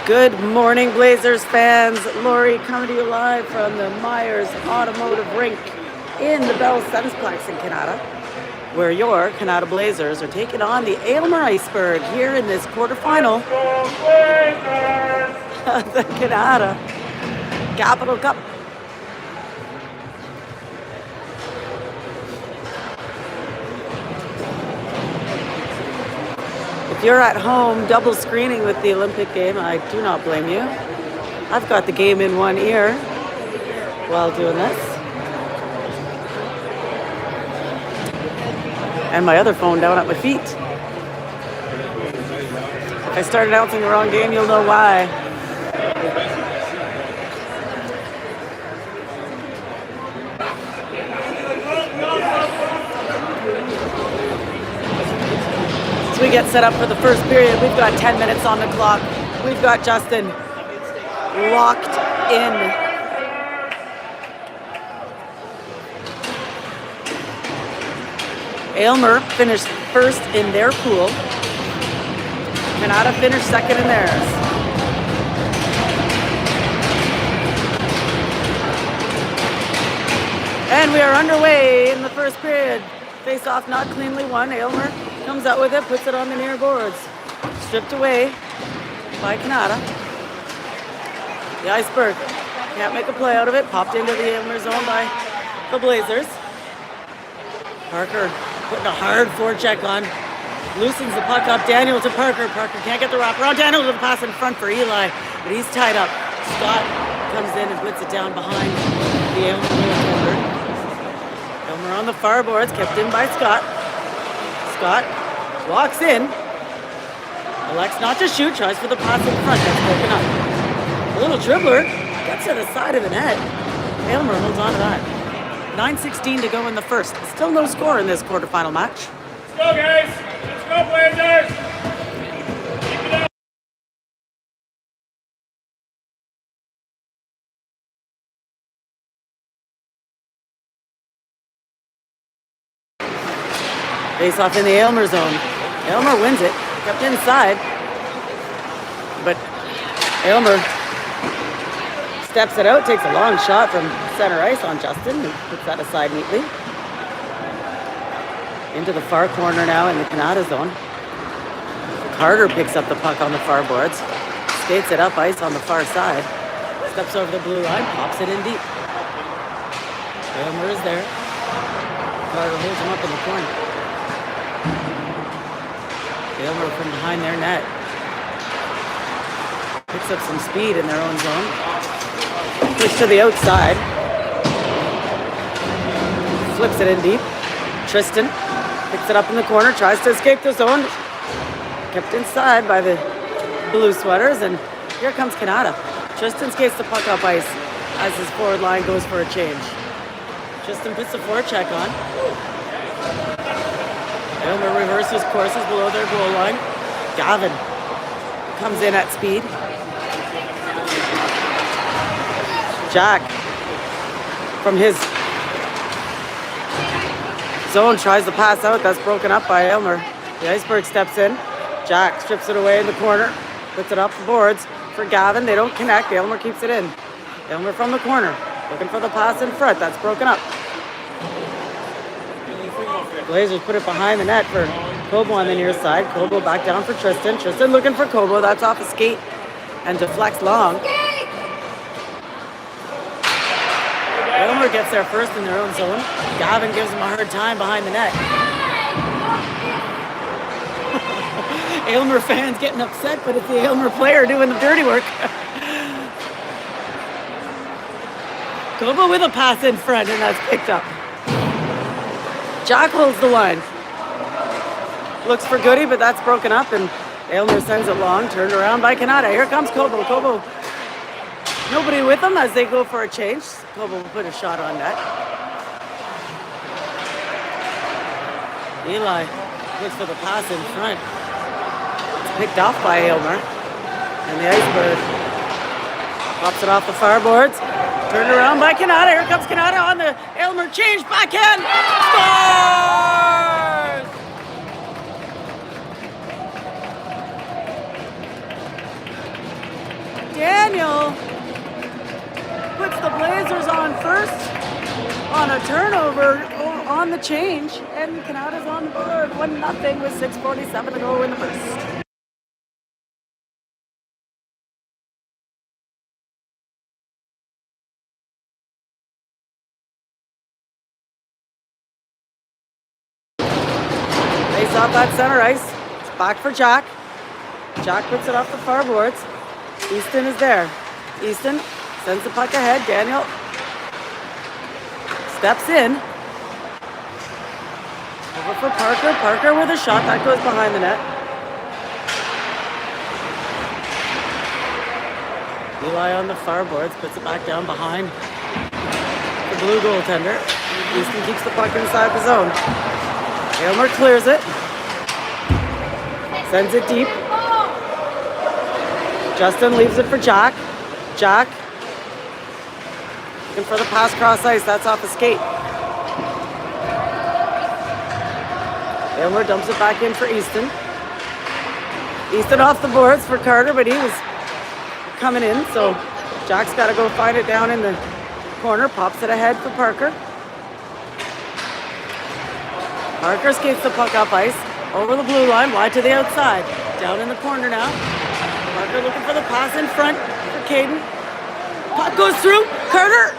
Good morning, Blazers fans. Lori coming to you live from the Myers Automotive Rink in the Bell Sunsplex in Canada, where your Canada Blazers are taking on the Aylmer Iceberg here in this quarterfinal of the Canada Capital Cup. If you're at home double screening with the Olympic game, I do not blame you. I've got the game in one ear while doing this. And my other phone down at my feet. If I start announcing the wrong game, you'll know why. As we get set up for the first period, we've got 10 minutes on the clock. We've got Justin locked in. Aylmer finished first in their pool. Canada finished second in theirs. And we are underway in the first period. Face off not cleanly won. Aylmer comes out with it, puts it on the near boards. Stripped away by Canada. The Iceberg can't make a play out of it. Popped into the Aylmer zone by the Blazers. Parker putting a hard forecheck on. Loosens the puck up. Daniel to Parker. Parker can't get the wrap around. Daniel to the pass in front for Eli, but he's tied up. Scott comes in and puts it down behind the Aylmer goaltender. Aylmer on the far boards, kept in by Scott. Scott walks in. Elects not to shoot. Tries for the pass in front. That's broken up. A little dribbler gets to the side of the net. Aylmer holds on to that. 9:16 to go in the first. Still no score in this quarterfinal match. Let's go, guys. Let's go, Blazers. Keep it up. Face off in the Aylmer zone. Aylmer wins it. Kept inside. But Aylmer steps it out, takes a long shot from center ice on Justin, who puts that aside neatly. Into the far corner now in the Canada zone. Carter picks up the puck on the far boards. Skates it up ice on the far side. Steps over the blue line, pops it in deep. Aylmer is there. Carter holds him up in the corner. Aylmer from behind their net. Picks up some speed in their own zone. Push to the outside. Flips it in deep. Tristan picks it up in the corner, tries to escape the zone. Kept inside by the blue sweaters, and here comes Canada. Tristan skates the puck up ice as his forward line goes for a change. Tristan puts the forecheck on. Aylmer reverses courses below their goal line. Gavin comes in at speed. Jack from his zone tries to pass out. That's broken up by Aylmer. The Iceberg steps in. Jack strips it away in the corner. Puts it off the boards for Gavin. They don't connect. Aylmer keeps it in. Aylmer from the corner. Looking for the pass in front. That's broken up. Blazers put it behind the net for Kobo on the near side. Kobo back down for Tristan. Tristan looking for Kobo. That's off a skate and deflects long. Aylmer gets there first in their own zone. Gavin gives him a hard time behind the net. Aylmer fans getting upset, but it's the Aylmer player doing the dirty work. Kobo with a pass in front, and that's picked up. Jack holds the line. Looks for Goody, but that's broken up, and Aylmer sends it long. Turned around by Canada. Here comes Kobo. Kobo, nobody with him as they go for a change. Kobo will put a shot on net. Eli looks for the pass in front. It's picked off by Aylmer. And the Iceberg pops it off the far boards. Turned around by Canada. Here comes Canada on the Aylmer change. Backhand. Scores! on a turnover on the change, and Canada's on the board 1-0 with 6:47 to go in the first. Face off that center ice. It's back for Jack. Jack puts it off the far boards. Easton is there. Easton sends the puck ahead. Daniel steps in. Over for Parker. Parker with a shot. That goes behind the net. Eli on the far boards. Puts it back down behind the blue goaltender. Easton keeps the puck inside the zone. Aylmer clears it. Sends it deep. Justin leaves it for Jack. Jack looking for the pass cross ice. That's off the skate. Aylmer dumps it back in for Easton. Easton off the boards for Carter, but he was coming in, so Jack's got to go find it down in the corner. Pops it ahead for Parker. Parker skates the puck up ice. Over the blue line, wide to the outside. Down in the corner now. Parker looking for the pass in front for Caden. Puck goes through. Carter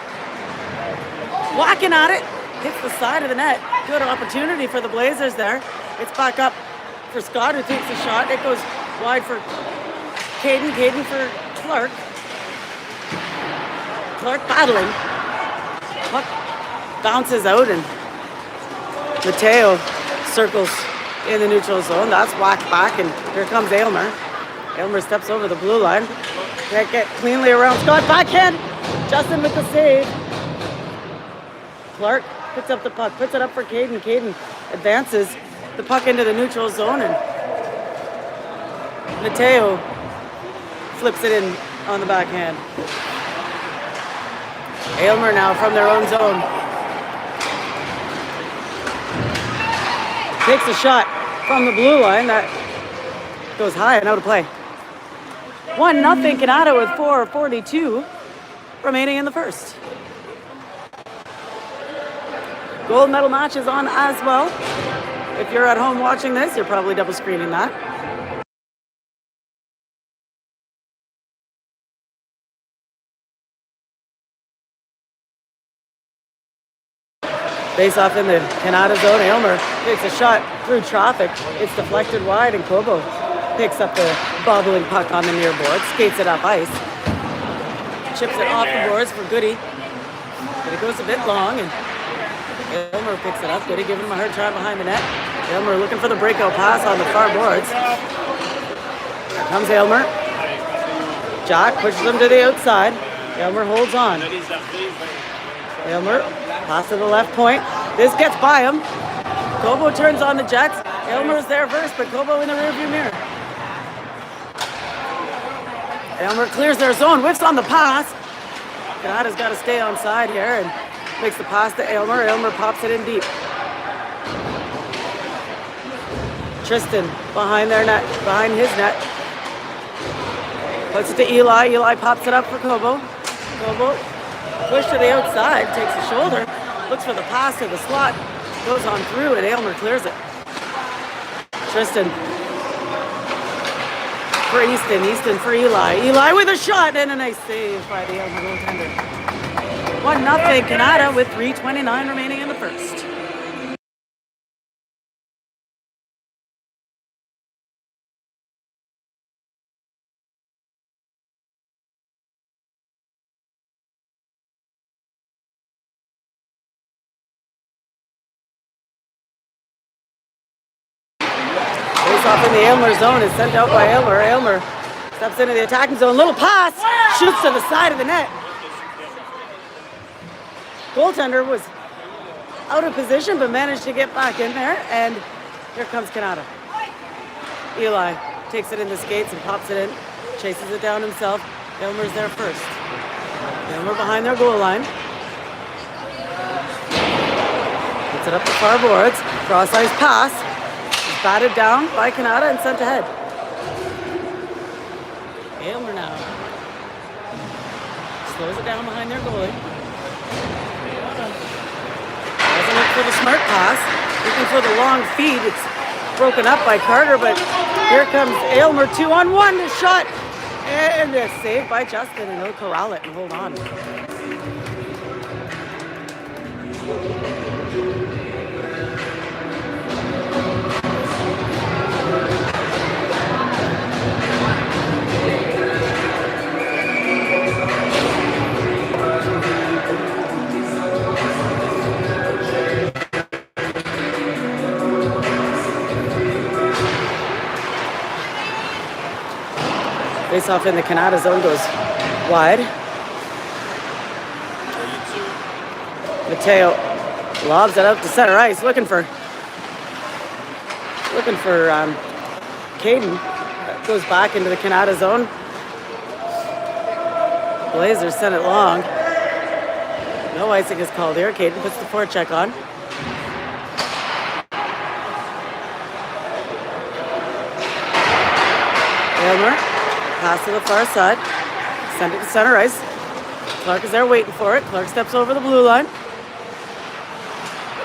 whacking at it. Hits the side of the net. Good opportunity for the Blazers there. It's back up for Scott, who takes a shot. It goes wide for Caden. Caden for Clark. Clark battling. Puck bounces out and Mateo circles in the neutral zone. That's whacked back, and here comes Aylmer. Aylmer steps over the blue line. Can't get cleanly around Scott. Backhand. Justin with the save. Clark picks up the puck, puts it up for Caden. Caden advances the puck into the neutral zone, and Mateo flips it in on the backhand. Aylmer now from their own zone. Takes a shot from the blue line that goes high and out of play. 1-0 Canada with 4:42 remaining in the first. Gold medal match is on as well. If you're at home watching this, you're probably double screening that. Face off in the Canada zone. Aylmer takes a shot through traffic. It's deflected wide, and Kobo picks up the bobbling puck on the near board, skates it up ice, chips it off the boards for Goody, but it goes a bit long, and Aylmer picks it up. Goody giving him a hard time behind the net. Aylmer looking for the breakout pass on the far boards. Here comes Aylmer. Jack pushes him to the outside. Aylmer holds on. Aylmer, pass to the left point. This gets by him. Kobo turns on the Jets. Aylmer's there first, but Kobo in the rearview mirror. Aylmer clears their zone, whiffs on the pass. Canada's got to stay on side here and makes the pass to Aylmer. Aylmer pops it in deep. Tristan behind their net, behind his net. Puts it to Eli. Eli pops it up for Kobo. Kobo push to the outside, takes the shoulder, looks for the pass to the slot, goes on through, and Aylmer clears it. Tristan for Easton, Easton for Eli. Eli with a shot, and a nice save by the Aylmer goaltender. 1-0 Canada with 3:29 remaining in the first. Off in the Aylmer zone is sent out by Aylmer. Aylmer steps into the attacking zone. Little pass, shoots to the side of the net. Goaltender was out of position but managed to get back in there, and here comes Canada. Eli takes it in the skates and pops it in, chases it down himself. Aylmer's there first. Aylmer behind their goal line. Puts it up the far boards. Cross ice pass. Batted down by Canada and sent ahead. Aylmer now slows it down behind their goalie. for the smart pass. Looking for the long feed. It's broken up by Carter, but here comes Aylmer, 2-on-1 shot. And it's saved by Justin, and he'll corral it and hold on. Face off in the Canada zone goes wide. Mateo lobs it out to center ice, looking for Caden. Goes back into the Canada zone. Blazers send it long. No icing is called here. Caden puts the forecheck on. Aylmer. Pass to the far side. Send it to center ice. Clark is there waiting for it. Clark steps over the blue line.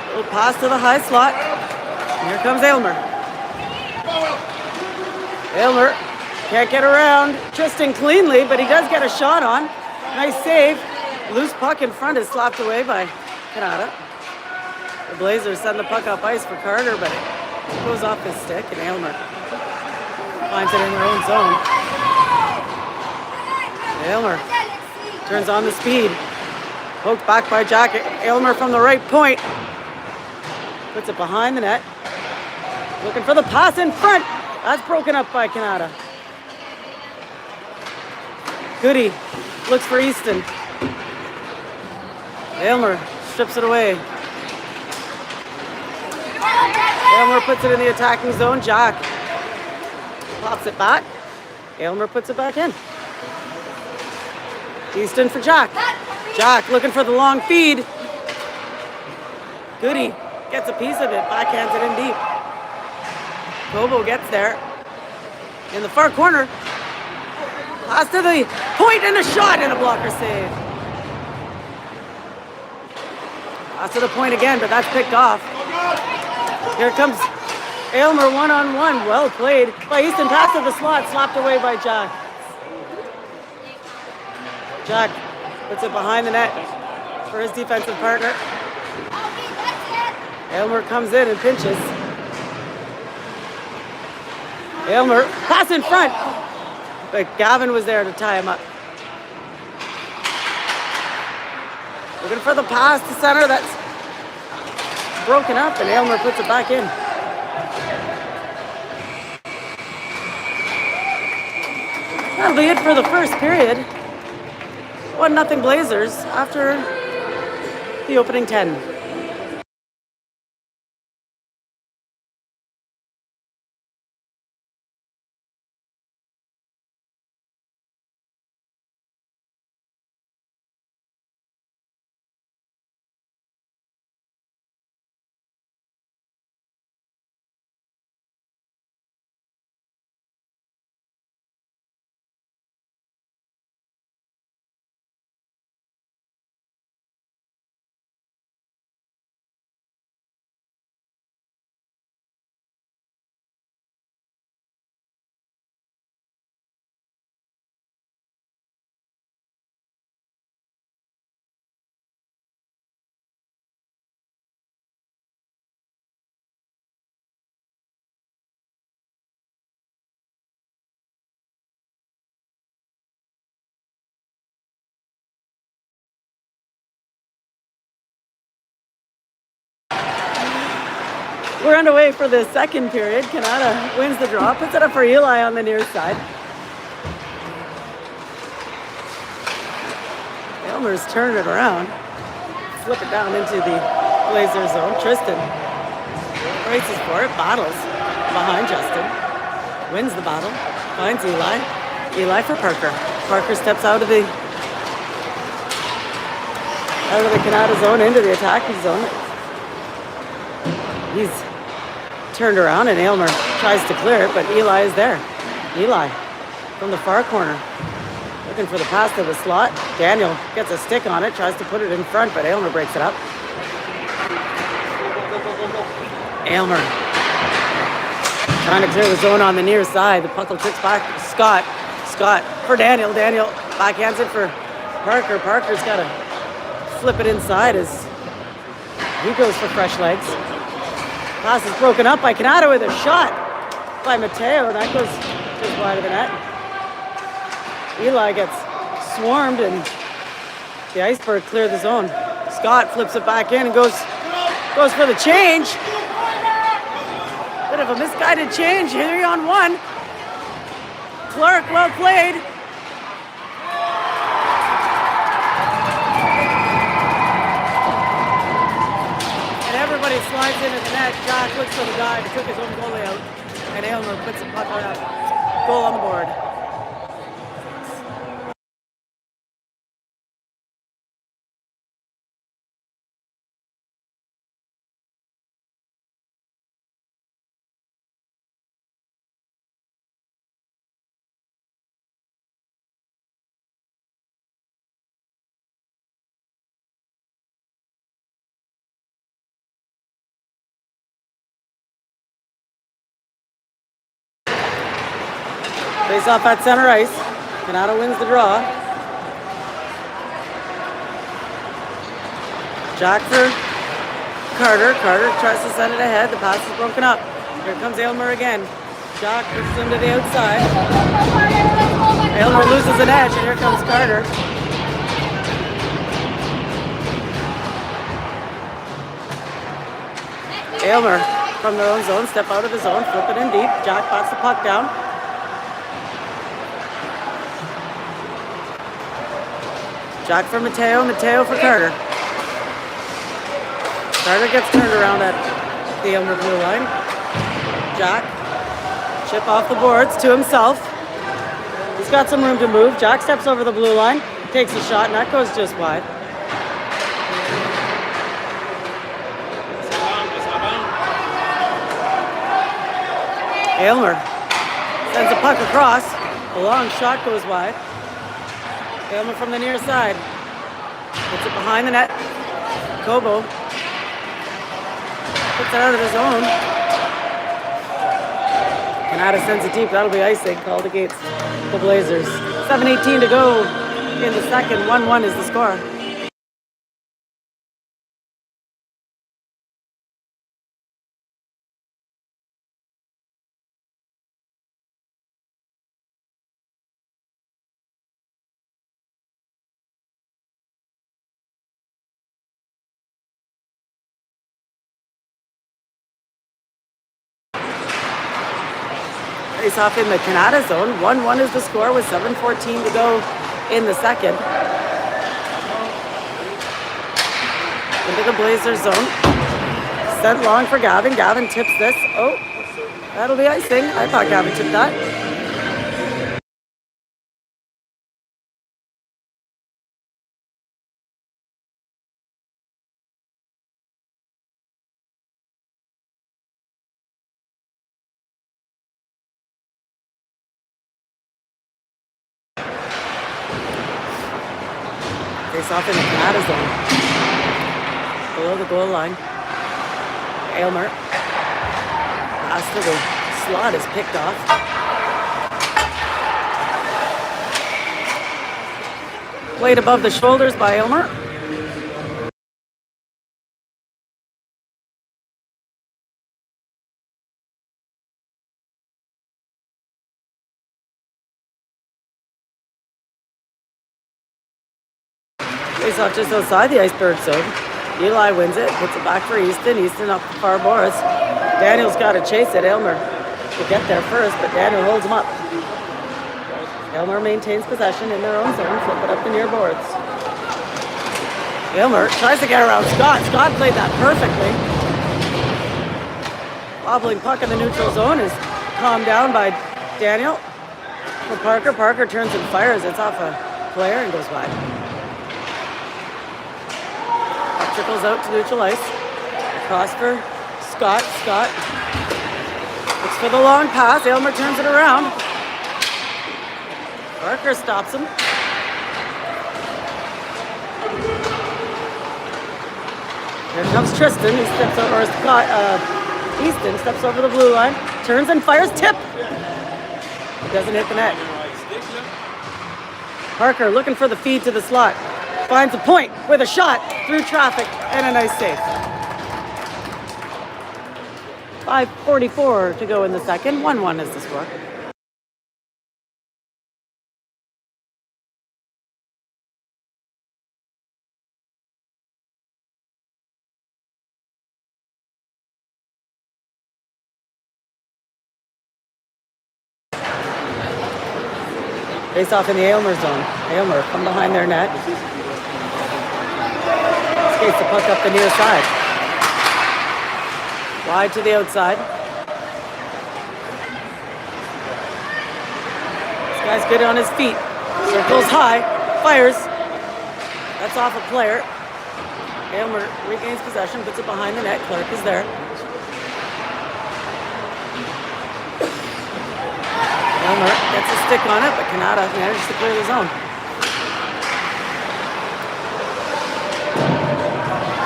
Little pass to the high slot. And here comes Aylmer. Aylmer can't get around Tristan cleanly, but he does get a shot on. Nice save. Loose puck in front is slapped away by Canada. The Blazers send the puck up ice for Carter, but it goes off his stick, and Aylmer finds it in their own zone. Aylmer turns on the speed. Poked back by Jack. Aylmer from the right point. Puts it behind the net. Looking for the pass in front. That's broken up by Canada. Goody looks for Easton. Aylmer strips it away. Aylmer puts it in the attacking zone. Jack pops it back. Aylmer puts it back in. Easton for Jack. Jack looking for the long feed. Goody gets a piece of it, backhands it in deep. Bobo gets there. In the far corner. Pass to the point and a shot and a blocker save. Pass to the point again, but that's picked off. Here comes Aylmer one-on-one. Well played by Easton. Pass to the slot, slapped away by Jack. Jack puts it behind the net for his defensive partner. Aylmer comes in and pinches. Aylmer, pass in front. But Gavin was there to tie him up. Looking for the pass to center. That's broken up, and Aylmer puts it back in. That'll be it for the first period. 1-0 Blazers after the opening 10. We're underway for the second period. Canada wins the draw, puts it up for Eli on the near side. Aylmer's turned it around. Flip it down into the Blazer zone. Tristan races for it, battles behind Justin. Wins the battle, finds Eli. Eli for Parker. Parker steps out of the Canada zone into the attacking zone. He's turned around and Aylmer tries to clear it, but Eli is there. Eli from the far corner. Looking for the pass to the slot. Daniel gets a stick on it, tries to put it in front, but Aylmer breaks it up. Aylmer trying to clear the zone on the near side. The puck will tricks back to Scott. Scott for Daniel. Daniel backhands it for Parker. Parker's got to flip it inside as he goes for fresh legs. Pass is broken up by Canada with a shot by Mateo. That goes just wide of the net. Eli gets swarmed and the Iceberg clear the zone. Scott flips it back in and goes for the change. Bit of a misguided change. 3-on-1. Clark, well played. And everybody slides into the net. Jack looks for the dive. He took his own goalie out. And Aylmer puts the puck on. Goal on the board. Face off at center ice. Canada wins the draw. Jack for Carter. Carter tries to send it ahead. The pass is broken up. Here comes Aylmer again. Jack pushes him to the outside. Aylmer loses an edge, and here comes Carter. Aylmer from their own zone, step out of the zone, flip it in deep. Jack bats the puck down. Jack for Mateo, Mateo for Carter. Carter gets turned around at the Aylmer blue line. Jack, chip off the boards to himself. He's got some room to move. Jack steps over the blue line, takes a shot, and that goes just wide. Aylmer sends a puck across. A long shot goes wide. Aylmer from the near side. Puts it behind the net. Kobo puts it out of the zone. Canada sends it deep. That'll be icing. Called against the Blazers. 7:18 to go in the second. 1-1 is the score. Face off in the Canada zone. 1-1 is the score with 7:14 to go in the second. Into the Blazers zone. Sent long for Gavin. Gavin tips this. Oh, that'll be icing. I thought Gavin tipped that. Face off in the Canada zone. Below the goal line. Aylmer. Pass to the slot is picked off. Played above the shoulders by Aylmer. Face off just outside the Iceberg zone. Eli wins it, puts it back for Easton. Easton up the far boards. Daniel's got to chase it. Aylmer will get there first, but Daniel holds him up. Aylmer maintains possession in their own zone. Flip it up the near boards. Aylmer tries to get around Scott. Scott played that perfectly. Wobbling puck in the neutral zone is calmed down by Daniel. For Parker. Parker turns and fires. It's off a player and goes wide. Trickles out to neutral ice. Across for Scott. Scott looks for the long pass. Aylmer turns it around. Parker stops him. Here comes Tristan. He steps over, or Scott, Easton steps over the blue line, turns and fires, tip. He doesn't hit the net. Parker looking for the feed to the slot. Finds a point with a shot through traffic and a nice save. 5:44 to go in the second. 1-1 is the score. Face off in the Aylmer zone. Aylmer from behind their net. Skates the puck up the near side. Wide to the outside. This guy's good on his feet. Circles high. Fires. That's off a player. Aylmer regains possession, puts it behind the net. Clark is there. Aylmer gets a stick on it, but Canada manages to clear the zone.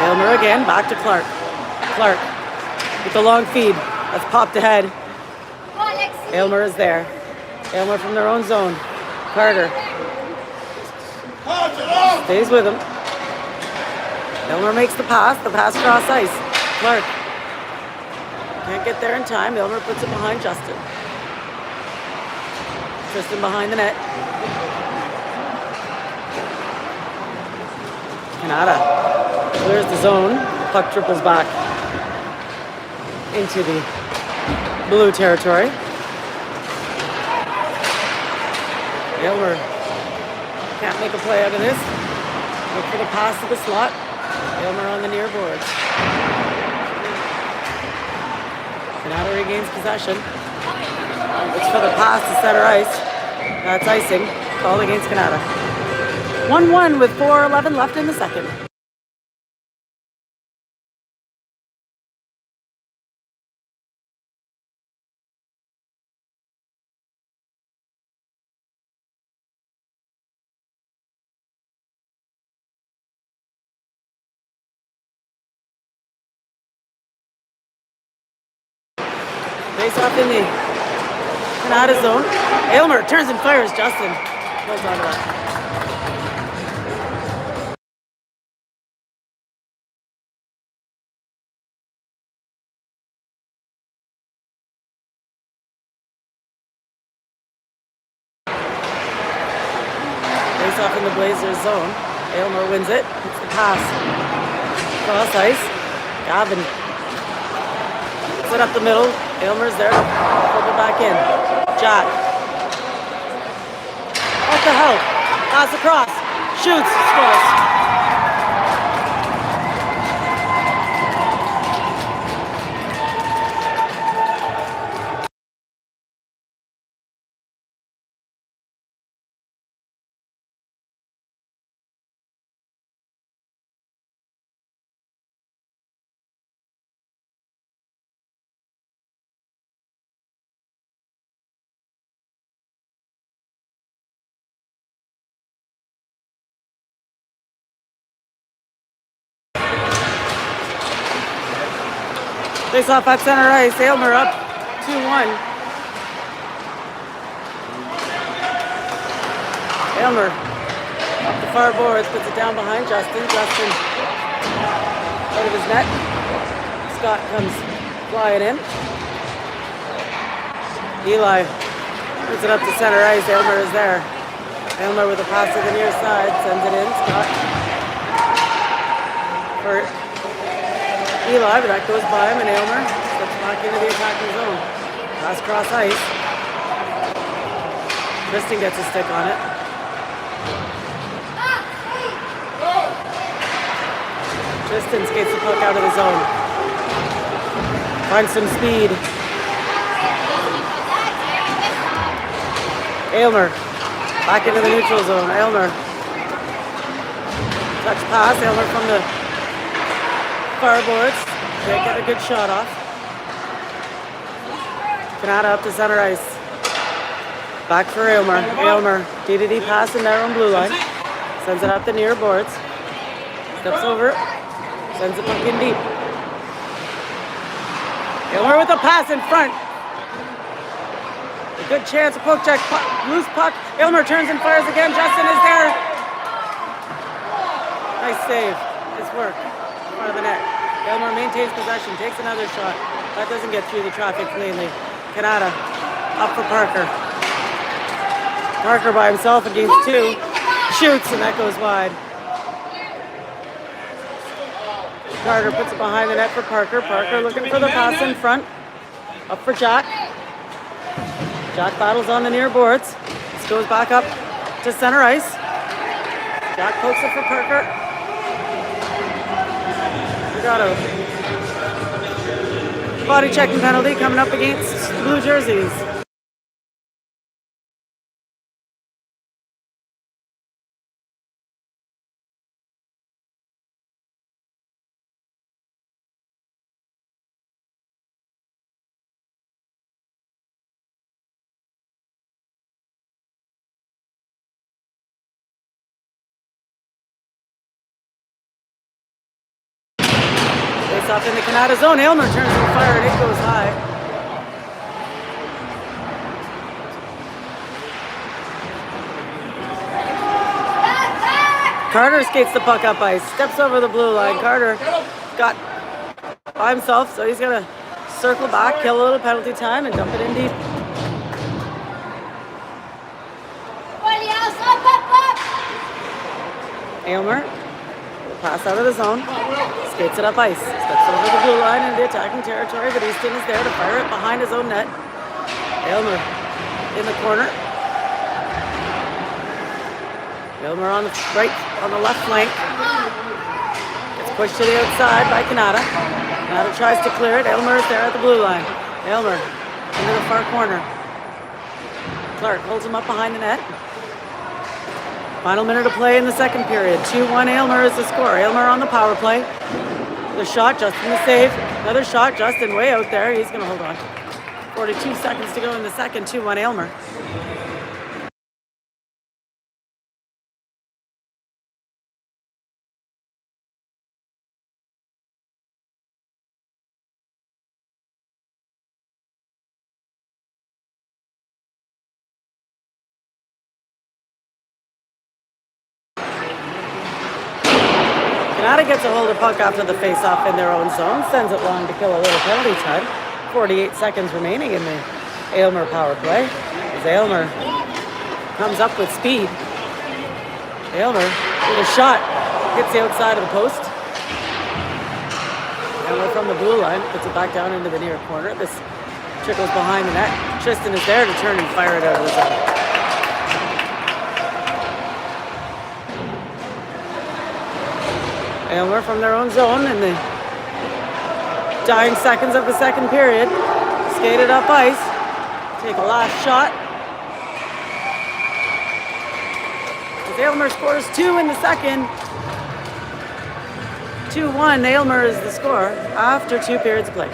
Aylmer again, back to Clark. Clark with the long feed. That's popped ahead. Aylmer is there. Aylmer from their own zone. Carter stays with him. Aylmer makes the pass cross ice. Clark can't get there in time. Aylmer puts it behind Justin. Tristan behind the net. Canada clears the zone. Puck triples back into the blue territory. Aylmer can't make a play out of this. Look for the pass to the slot. Aylmer on the near boards. Canada regains possession. Looks for the pass to center ice. That's icing. Called against Canada. 1-1 with 4:11 left in the second. Face off in the Canada zone. Aylmer turns and fires. Justin goes on to that. Face off in the Blazers zone. Aylmer wins it. Hits the pass. Cross ice. Gavin set up the middle. Aylmer's there. Flip it back in. Jack. What the hell? Pass across. Shoots. Scores. Face off at center ice. Aylmer up 2-1. Aylmer up the far boards, puts it down behind Justin. Justin out of his net. Scott comes flying in. Eli puts it up to center ice. Aylmer is there. Aylmer with a pass to the near side. Sends it in. Scott for Eli, but that goes by him, and Aylmer steps back into the attacking zone. Pass cross ice. Tristan gets a stick on it. Tristan skates the puck out of the zone. Finds some speed. Aylmer back into the neutral zone. Aylmer. Touch pass. Aylmer from the far boards. They get a good shot off. Canada up to center ice. Back for Aylmer. Aylmer, D-to-D pass in their own blue line. Sends it up the near boards. Steps over. Sends the puck in deep. Aylmer with a pass in front. A good chance, a poke check, loose puck. Aylmer turns and fires again. Justin is there. Nice save. Nice work. In front of the net. Aylmer maintains possession, takes another shot. That doesn't get through the traffic cleanly. Canada up for Parker. Parker by himself against two. Shoots, and that goes wide. Carter puts it behind the net for Parker. Parker looking for the pass in front. Up for Jack. Jack battles on the near boards. This goes back up to center ice. Jack pokes it for Parker. We got a body checking penalty coming up against the blue jerseys. Face off in the Canada zone. Aylmer turns and fire and it goes high. Carter skates the puck up ice, steps over the blue line. Carter got by himself, so he's gonna circle back, kill a little penalty time, and dump it in deep. Aylmer, pass out of the zone, skates it up ice, steps over the blue line into the attacking territory, but Easton is there to fire it behind his own net. Aylmer in the corner. Aylmer on the right, on the left flank. Gets pushed to the outside by Canada. Canada tries to clear it. Aylmer is there at the blue line. Aylmer into the far corner. Clark holds him up behind the net. Final minute of play in the second period. 2-1 Aylmer is the score. Aylmer on the power play. The shot, Justin the save. Another shot, Justin way out there. He's going to hold on. 42 seconds to go in the second. 2-1 Aylmer. Canada gets a hold of puck after the face-off in their own zone, sends it long to kill a little penalty time. 48 seconds remaining in the Aylmer power play. As Aylmer comes up with speed. Aylmer with a shot, hits the outside of the post. Aylmer from the blue line, puts it back down into the near corner. This trickles behind the net. Tristan is there to turn and fire it out of the zone. Aylmer from their own zone in the dying seconds of the second period. Skated up ice. Take a last shot. As Aylmer scores 2 in the second. 2-1. Aylmer is the score after 2 periods of play.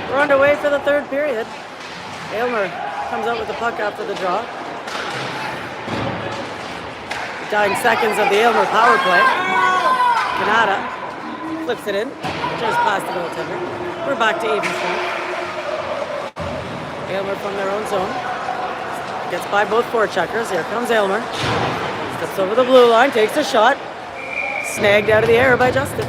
We're underway for the third period. Aylmer comes out with the puck after the draw. The dying seconds of the Aylmer power play. Canada flips it in, just past the goaltender. We're back to even strength. Aylmer from their own zone. Gets by both forecheckers. Here comes Aylmer. Steps over the blue line, takes a shot. Snagged out of the air by Justin.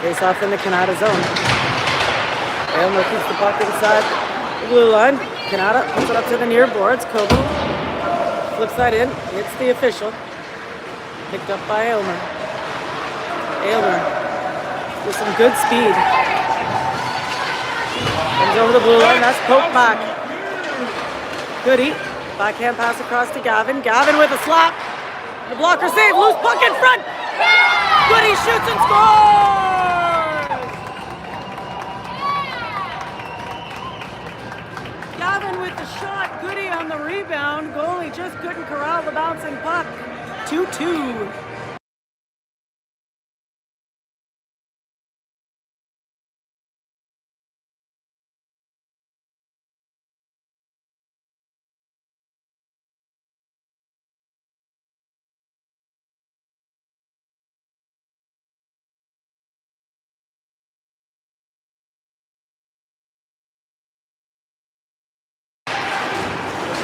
Face off in the Canada zone. Aylmer keeps the puck inside the blue line. Canada puts it up to the near boards. Kobu flips that in. Hits the official. Picked up by Aylmer. Aylmer with some good speed. Comes over the blue line. That's poked back. Goody. Backhand pass across to Gavin. Gavin with a slap. The blocker save. Loose puck in front. Goody shoots and scores! Gavin with the shot. Goody on the rebound. Goalie just couldn't corral the bouncing puck. 2-2.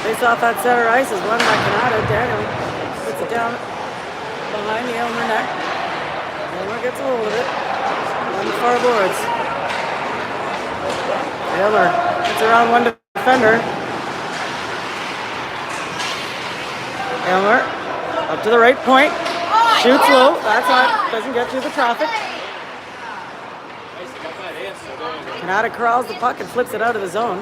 Face off at center ice is won by Canada. Daniel puts it down behind the Aylmer net. Aylmer gets a hold of it on the far boards. Aylmer gets around one defender. Aylmer up to the right point. Shoots low. That's not, doesn't get through the traffic. Canada corrals the puck and flips it out of the zone.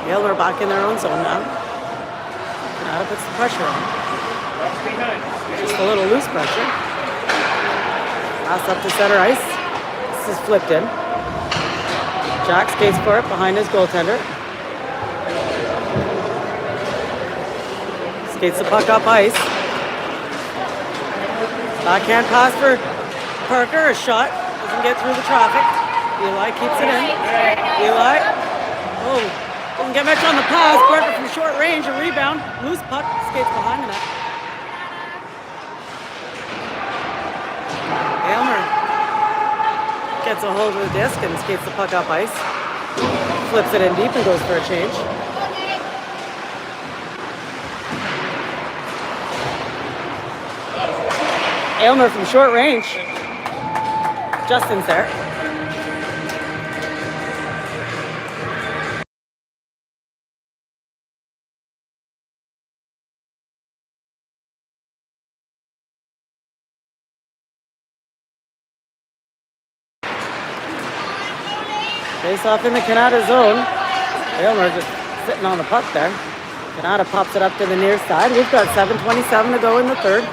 Aylmer back in their own zone now. Canada puts the pressure on. Just a little loose pressure. Pass up to center ice. This is flipped in. Jack skates for it behind his goaltender. Skates the puck up ice. Backhand pass for Parker. A shot. Doesn't get through the traffic. Eli keeps it in. Eli. Oh. Doesn't get much on the pass. Parker from short range, a rebound. Loose puck, skates behind the net. Aylmer gets a hold of the disc and skates the puck up ice. Flips it in deep and goes for a change. Aylmer from short range. Justin's there. Face off in the Canada zone. Aylmer just sitting on the puck there. Canada pops it up to the near side. We've got 7:27 to go in the third.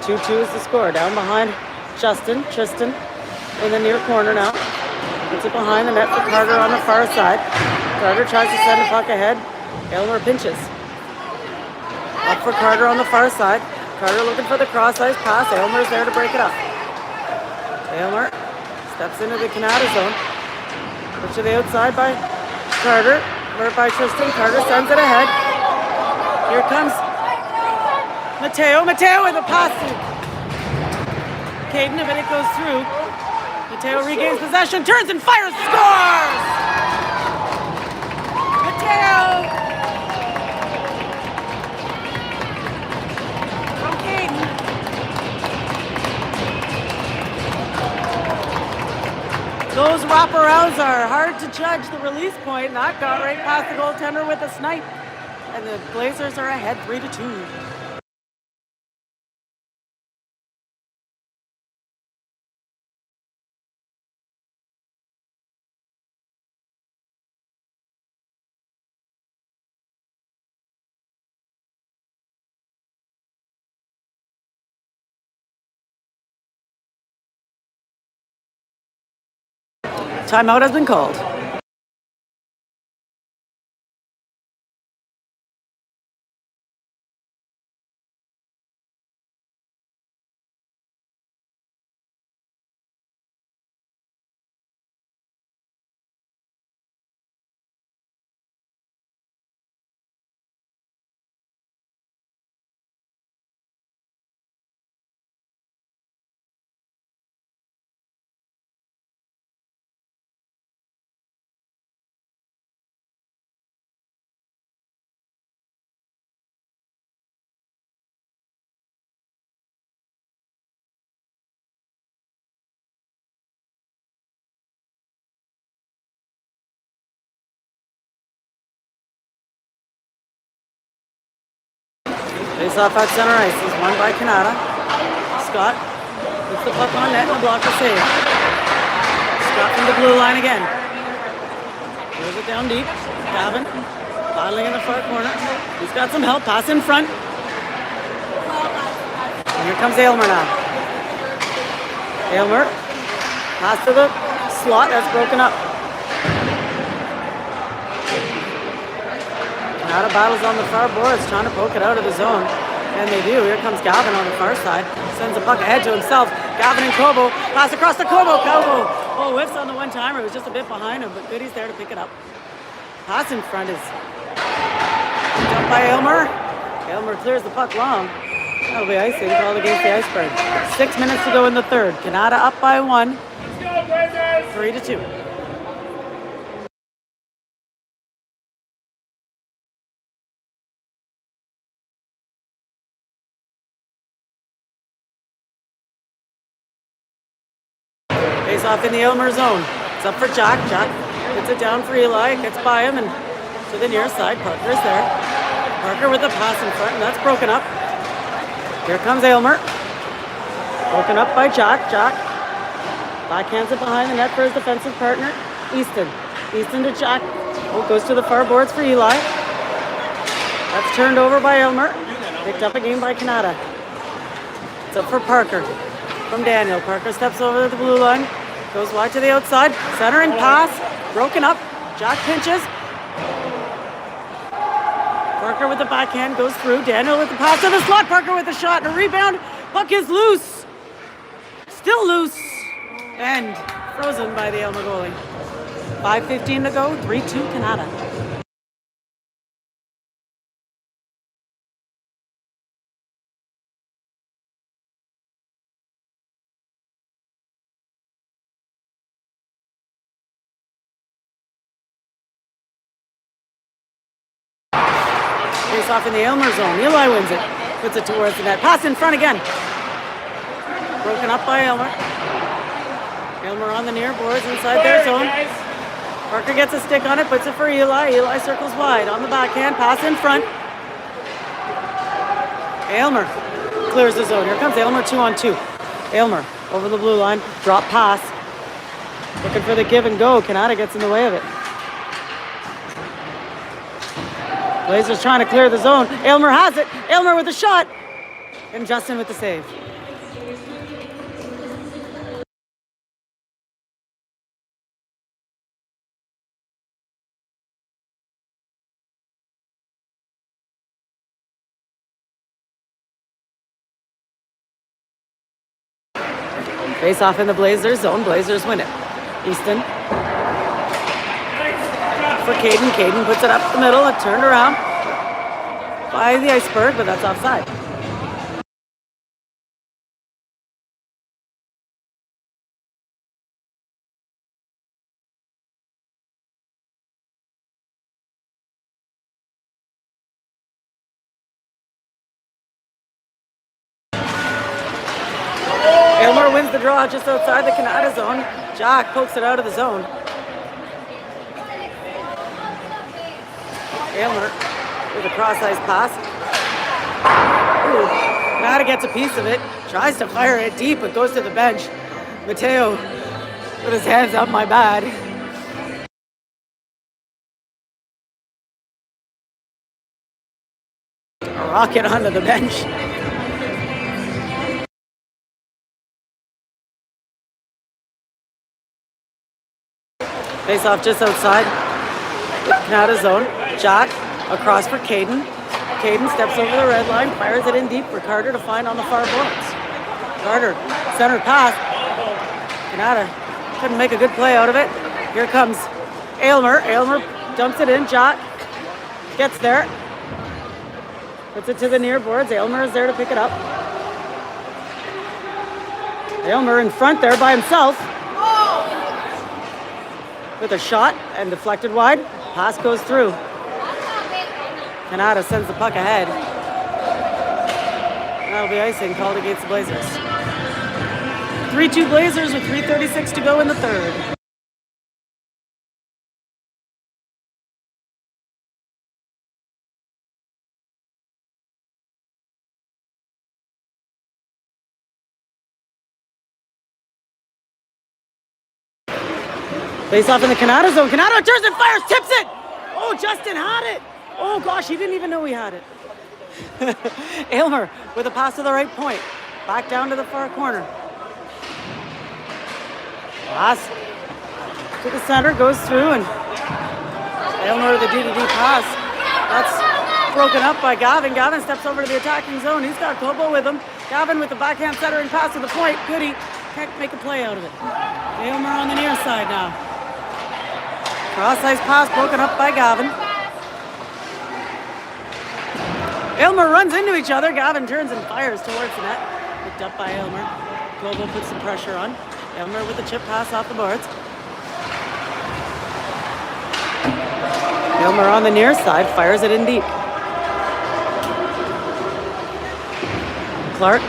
2-2 is the score. Down behind Tristan in the near corner now. Puts it behind the net for Carter on the far side. Carter tries to send the puck ahead. Aylmer pinches. Up for Carter on the far side. Carter looking for the cross-ice pass. Aylmer's there to break it up. Aylmer steps into the Canada zone. Put to the outside by Carter, or by Tristan. Carter sends it ahead. Here comes Mateo. Mateo with a pass to Caden, but it goes through. Mateo regains possession, turns and fires, scores! Mateo! From Caden. Those wraparounds are hard to judge the release point. That got right past the goaltender with a snipe. And the Blazers are ahead 3-2. Timeout has been called. Face off at center ice is won by Canada. Scott puts the puck on net and a blocker save. Scott from the blue line again. Throws it down deep. Gavin battling in the far corner. He's got some help. Pass in front. And here comes Aylmer now. Aylmer. Pass to the slot. That's broken up. Canada battles on the far boards, trying to poke it out of the zone. And they do. Here comes Gavin on the far side. Sends the puck ahead to himself. Gavin and Kobo. Pass across to Kobo. Kobo. Oh, whiffs on the one-timer. It was just a bit behind him, but Goody's there to pick it up. Pass in front is picked up by Aylmer. Aylmer clears the puck long. That'll be icing called against the Iceberg. 6 minutes to go in the third. Canada up by 1. Let's go, Blazers! 3-2. Face off in the Aylmer zone. It's up for Jack. Jack puts it down for Eli. Gets by him and to the near side. Parker's there. Parker with the pass in front, and that's broken up. Here comes Aylmer. Broken up by Jack. Jack backhands it behind the net for his defensive partner, Easton. Easton to Jack. Oh, goes to the far boards for Eli. That's turned over by Aylmer. Picked up again by Canada. It's up for Parker. From Daniel. Parker steps over to the blue line. Goes wide to the outside. Center and pass. Broken up. Jack pinches. Parker with the backhand goes through. Daniel with the pass to the slot. Parker with the shot and a rebound. Puck is loose. Still loose. And frozen by the Aylmer goalie. 5:15 to go. 3-2 Canada. Face off in the Aylmer zone. Eli wins it. Puts it towards the net. Pass in front again. Broken up by Aylmer. Aylmer on the near boards inside their zone. Parker gets a stick on it, puts it for Eli. Eli circles wide on the backhand. Pass in front. Aylmer clears the zone. Here comes Aylmer 2-on-2. Aylmer over the blue line. Drop pass. Looking for the give and go. Canada gets in the way of it. Blazers trying to clear the zone. Aylmer has it. Aylmer with the shot. And Justin with the save. Face off in the Blazers zone. Blazers win it. Easton. For Caden. Caden puts it up the middle. It turned around by the Iceberg, but that's offside. Aylmer wins the draw just outside the Canada zone. Jack pokes it out of the zone. Aylmer with a cross-ice pass. Ooh, Canada gets a piece of it. Tries to fire it deep, but goes to the bench. Mateo with his hands up, my bad. A rocket onto the bench. Face off just outside the Canada zone. Jack across for Caden. Caden steps over the red line, fires it in deep for Carter to find on the far boards. Carter, center pass. Canada couldn't make a good play out of it. Here comes Aylmer. Aylmer dumps it in. Jack gets there. Puts it to the near boards. Aylmer is there to pick it up. Aylmer in front there by himself. With a shot and deflected wide. Pass goes through. Canada sends the puck ahead. That'll be icing called against the Blazers. 3-2 Blazers with 3:36 to go in the third. Face off in the Canada zone. Canada turns and fires, tips it. Oh, Justin had it. Oh gosh, he didn't even know he had it. Aylmer with a pass to the right point. Back down to the far corner. Pass to the center, goes through, and Aylmer with a DDD pass. That's broken up by Gavin. Gavin steps over to the attacking zone. He's got Kobo with him. Gavin with the backhand centering pass to the point. Goody. Can't make a play out of it. Aylmer on the near side now. Cross-ice pass broken up by Gavin. Aylmer runs into each other. Gavin turns and fires towards the net. Picked up by Aylmer. Kobo puts some pressure on. Aylmer with the chip pass off the boards. Aylmer on the near side, fires it in deep. Clark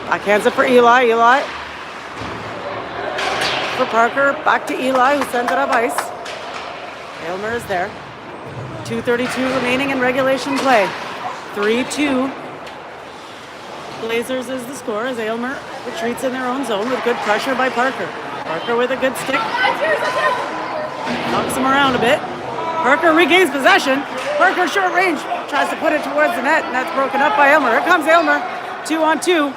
backhands it for Eli. Eli for Parker, back to Eli, who sends it up ice. Aylmer is there. 2:32 remaining in regulation play. 3-2. Blazers is the score as Aylmer retreats in their own zone with good pressure by Parker. Parker with a good stick. Knocks him around a bit. Parker regains possession. Parker short range. Tries to put it towards the net, and that's broken up by Aylmer. Here comes Aylmer. 2-on-2.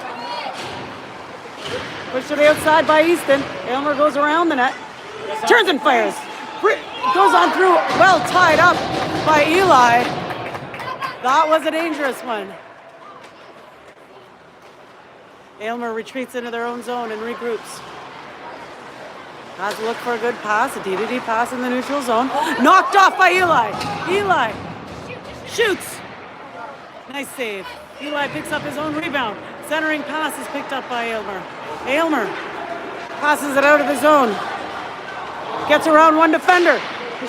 Pushed to the outside by Easton. Aylmer goes around the net. Turns and fires. Goes on through. Well tied up by Eli. That was a dangerous one. Aylmer retreats into their own zone and regroups. Has to look for a good pass, a DDD pass in the neutral zone. Knocked off by Eli. Eli shoots. Nice save. Eli picks up his own rebound. Centering pass is picked up by Aylmer. Aylmer passes it out of the zone. Gets around one defender.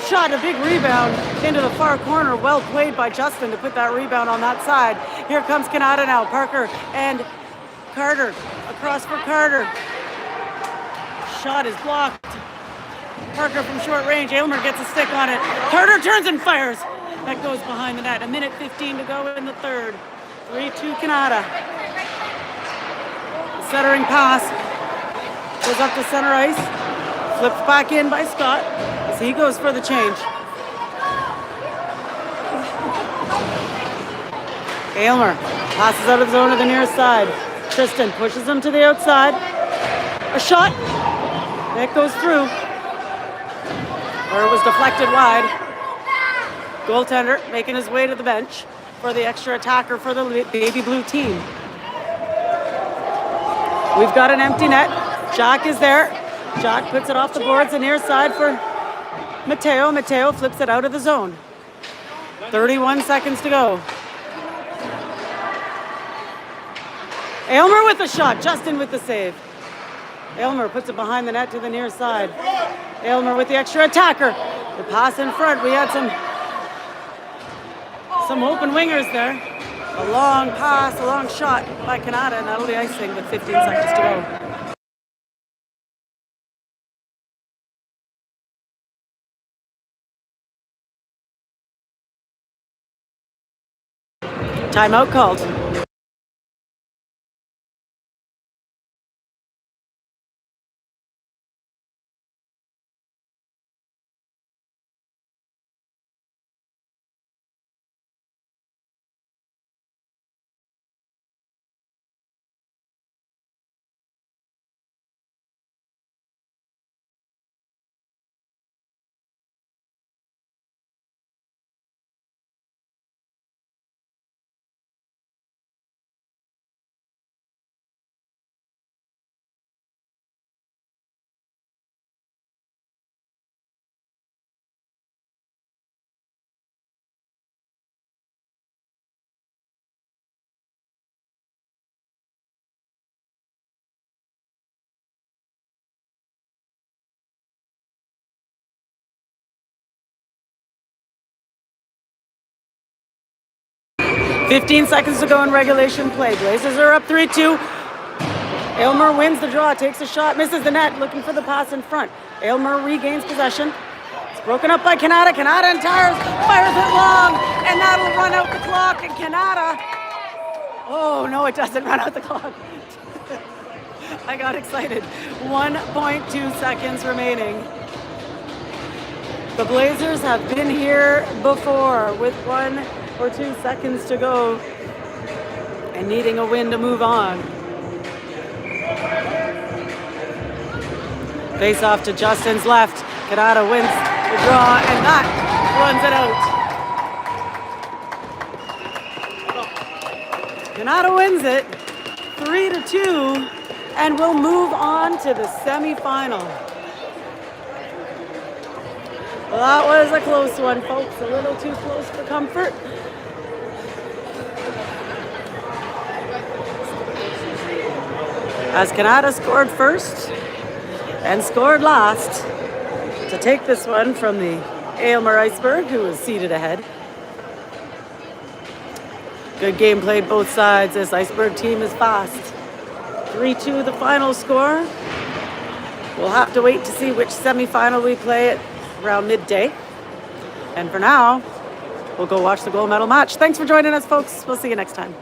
Shot, a big rebound into the far corner. Well played by Justin to put that rebound on that side. Here comes Canada now. Parker and Carter. Across for Carter. Shot is blocked. Parker from short range. Aylmer gets a stick on it. Carter turns and fires. That goes behind the net. 1:15 to go in the third. 3-2 Canada. The centering pass goes up to center ice. Flipped back in by Scott as he goes for the change. Aylmer passes out of the zone to the near side. Tristan pushes him to the outside. A shot. That goes through. Or it was deflected wide. Goaltender making his way to the bench for the extra attacker for the baby blue team. We've got an empty net. Jack is there. Jack puts it off the boards, the near side for Mateo. Mateo flips it out of the zone. 31 seconds to go. Aylmer with the shot. Justin with the save. Aylmer puts it behind the net to the near side. Aylmer with the extra attacker. The pass in front. We had some open wingers there. A long pass, a long shot by Canada, and that'll be icing with 15 seconds to go. Timeout called. .15 seconds to go in regulation play. Blazers are up 3-2. Aylmer wins the draw, takes a shot, misses the net, looking for the pass in front. Aylmer regains possession. It's broken up by Canada. Canada and Tires fires it long, and that'll run out the clock. And Canada, oh no, it doesn't run out the clock. I got excited. 1.2 seconds remaining. The Blazers have been here before with 1 or 2 seconds to go and needing a win to move on. Face off to Justin's left. Canada wins the draw, and that runs it out. Canada wins it 3-2 and will move on to the semifinal. Well, that was a close one, folks. A little too close for comfort. As Canada scored first and scored last to take this one from the Aylmer Iceberg, who was seated ahead. Good game played both sides. This Iceberg team is fast. 3-2 the final score. We'll have to wait to see which semifinal we play at around midday. And for now, we'll go watch the gold medal match. Thanks for joining us, folks. We'll see you next time.